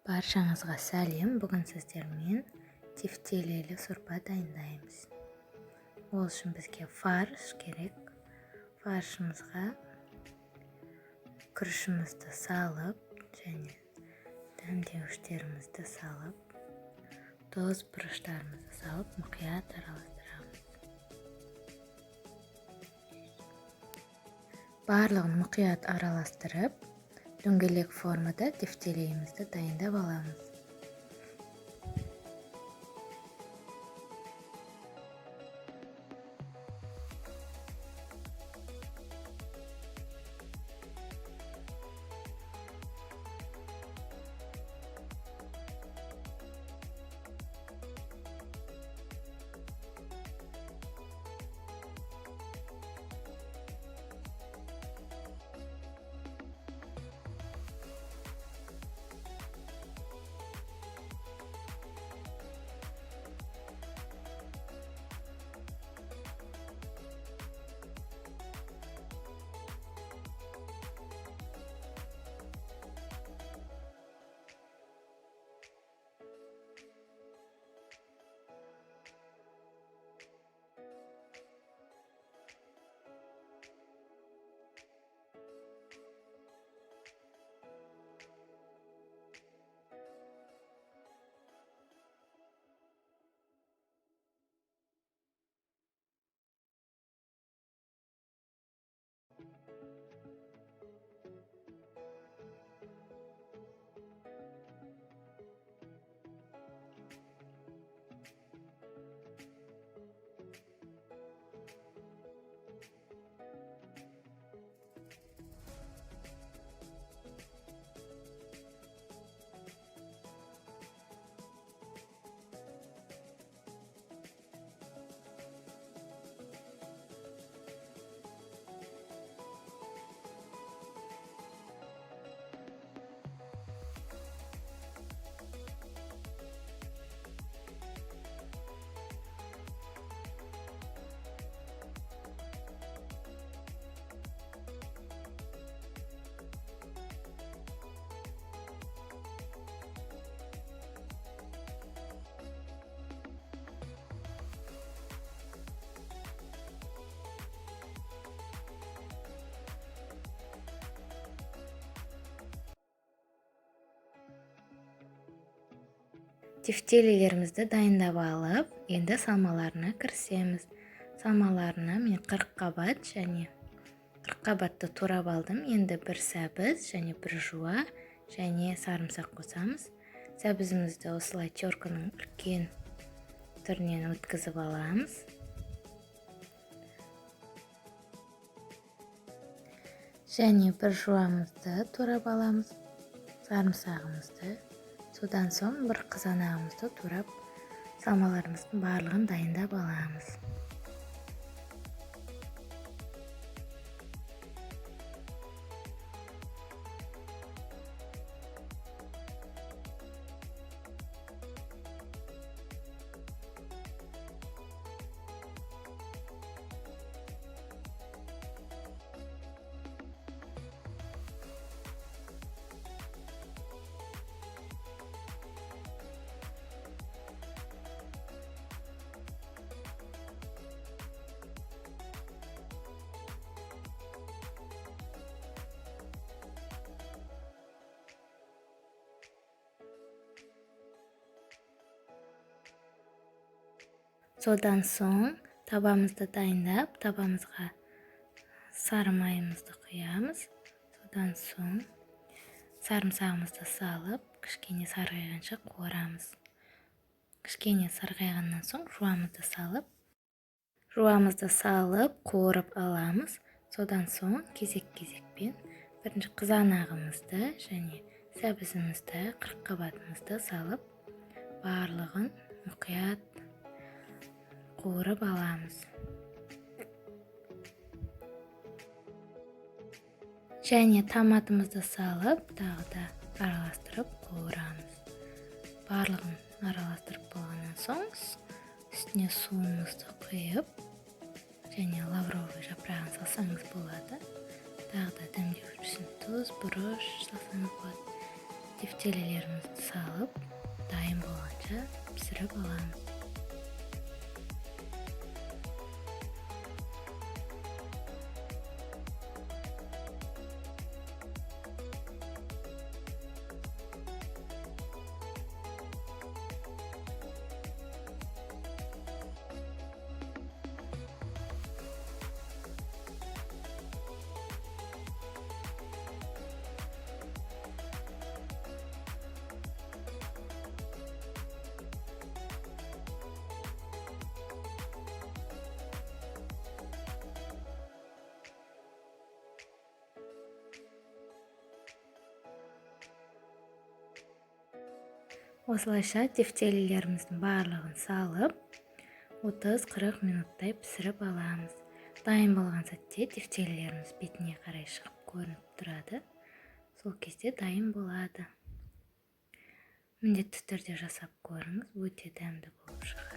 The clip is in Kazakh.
Баршаңызға сәлем. Бүгін сіздермен тефтелелі сорпа дайындаймыз. Ол үшін бізге фарш керек. Фаршымызға күрішімізді салып, және дәмдеуіштерімізді салып, тұз бұрыштарымызды салып, мұқият араластырамыз. Барлығын мұқият араластырып, дөңгелек формада тефтелейімізді дайындап аламыз. Тефтелелерімізді дайындап алып, енді салмаларына кірісеміз. Салмаларына мен 40 қабат және 40 қабатты турап алдым. Енді бір сәбіз және бір жуа және сарымсақ қосамыз. Сәбізімізді осылай терканың үлкен түрінен өткізіп аламыз. Және бір жуамызды турап аламыз. Сарымсағымызды. Содан соң бір қызанағымызды турап, салмаларымыздың барлығын дайындап аламыз. Содан соң табамызды дайындап, табамызға сары майымызды құямыз. Содан соң сарымсағымызды салып, кішкене сарғайғанша қуырамыз. Кішкене сарғайғаннан соң жуамызды салып қуырып аламыз. Содан соң кезек-кезекпен бірінші қызанағымызды және сәбізімізді, 40 қабатымызды салып, барлығын мұқият қуырып аламыз. Және томатымызды салып, тағы да араластырып қуырамыз. Барлығын араластырып болғаннан соң, үстіне суымызды құйып, және лавровый жапырағын салсаңыз болады. Тағы да дәмдеу үшін тұз, бұрыш салсаңыз болады. тефтелелерімізді салып, дайын болғанша пісіріп аламыз. Осылайша тефтелелеріміздің барлығын салып, 30-40 минуттай пісіріп аламыз. Дайын болған сәтте тефтелелеріміз бетіне қарай шығып көрініп тұрады. Сол кезде дайын болады. Міндетті түрде жасап көріңіз, өте дәмді болып шығады.